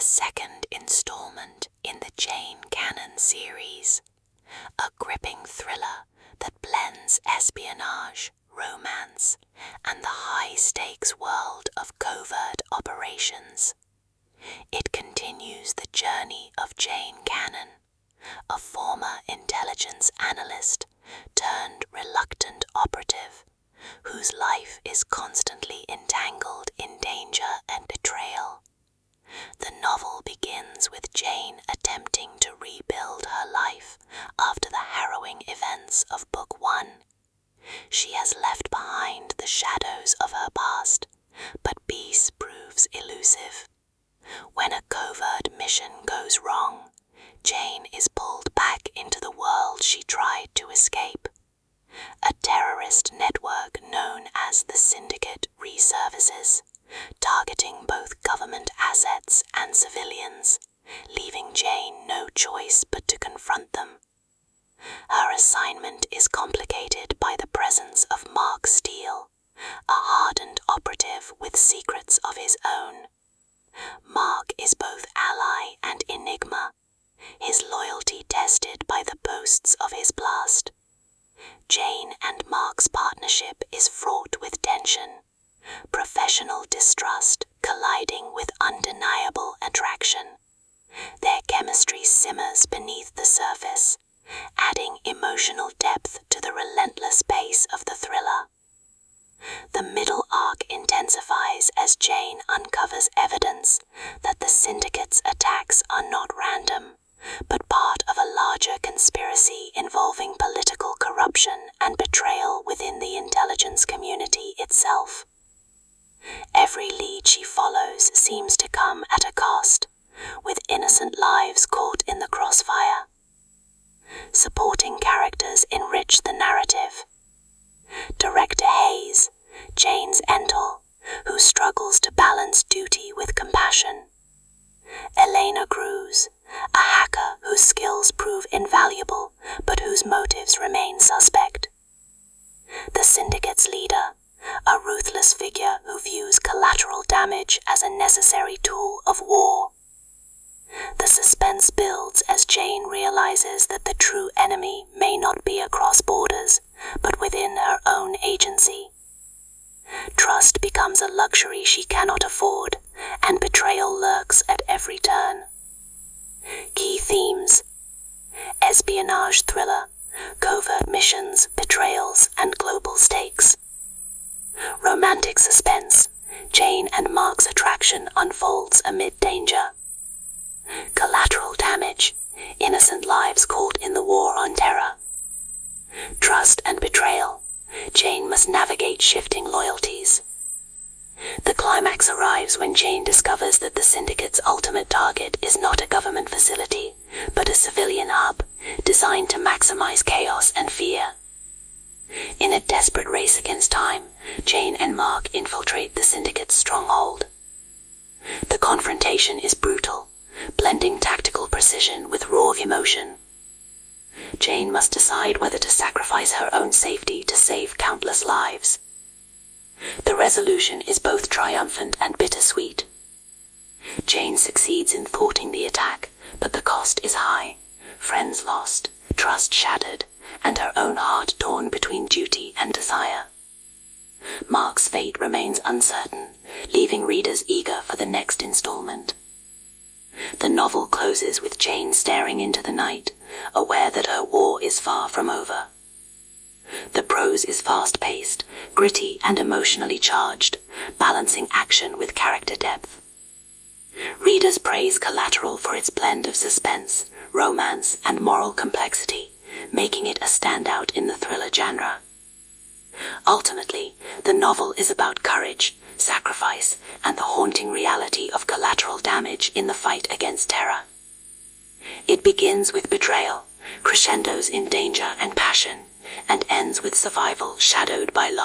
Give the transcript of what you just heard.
second installment in the Jane Cannon series, a gripping thriller that blends espionage, romance, and the high-stakes world of covert operations. It continues the journey of Jane Cannon, a former intelligence analyst turned reluctant operative, whose life is constantly entangled in danger and betrayal. The novel begins with Jane attempting to rebuild her life after the harrowing events of Book 1. She has left behind the shadows of her past, but peace proves elusive. When a covert mission goes wrong, Jane is pulled back into the world she tried to escape. A terrorist network known as the Syndicate resurfaces, targeting both government assets and civilians, leaving Jane no choice but to confront them. Her assignment is complicated by the presence of Mark Steele, a hardened operative with secrets of his own. Mark is both ally and enigma, his loyalty tested by the boasts of his past. Jane and Mark's partnership is fraught with tension, professional distrust colliding with undeniable attraction. Their chemistry simmers beneath the surface, adding emotional depth to the relentless pace of the thriller. The middle arc intensifies as Jane uncovers evidence that the Syndicate's attacks are not random, but part of a larger conspiracy involving political corruption and betrayal within the intelligence community itself. Every lead she follows seems to come at a cost, with innocent lives caught in the crossfire. Supporting characters enrich the narrative. Director Hayes, Jane's Entel, who struggles to balance duty with compassion. Elena Cruz, a hacker whose skills prove invaluable but whose motives remain suspect. The Syndicate's leader, a ruthless figure who views collateral damage as a necessary tool of war. The suspense builds as Jane realizes that the true enemy may not be across borders, but within her own agency. Trust becomes a luxury she cannot afford, and betrayal lurks at every turn. Key themes: espionage thriller, covert missions, betrayals, and global stakes. Romantic suspense, Jane and Mark's attraction unfolds amid danger. Collateral damage, innocent lives caught in the war on terror. Trust and betrayal, Jane must navigate shifting loyalties. The climax arrives when Jane discovers that the Syndicate's ultimate target is not a government facility, but a civilian hub, designed to maximize chaos and fear. In a desperate race against time, Jane and Mark infiltrate the Syndicate's stronghold. The confrontation is brutal, blending tactical precision with raw emotion. Jane must decide whether to sacrifice her own safety to save countless lives. The resolution is both triumphant and bittersweet. Jane succeeds in thwarting the attack, but the cost is high. Friends lost, trust shattered, and her own heart torn between duty and desire. Mark's fate remains uncertain, leaving readers eager for the next installment. The novel closes with Jane staring into the night, aware that her war is far from over. The prose is fast-paced, gritty, and emotionally charged, balancing action with character depth. Readers praise Collateral for its blend of suspense, romance, and moral complexity, making it a standout in the thriller genre. Ultimately, the novel is about courage, sacrifice, and the haunting reality of collateral damage in the fight against terror. It begins with betrayal, crescendos in danger and passion, and ends with survival shadowed by loss.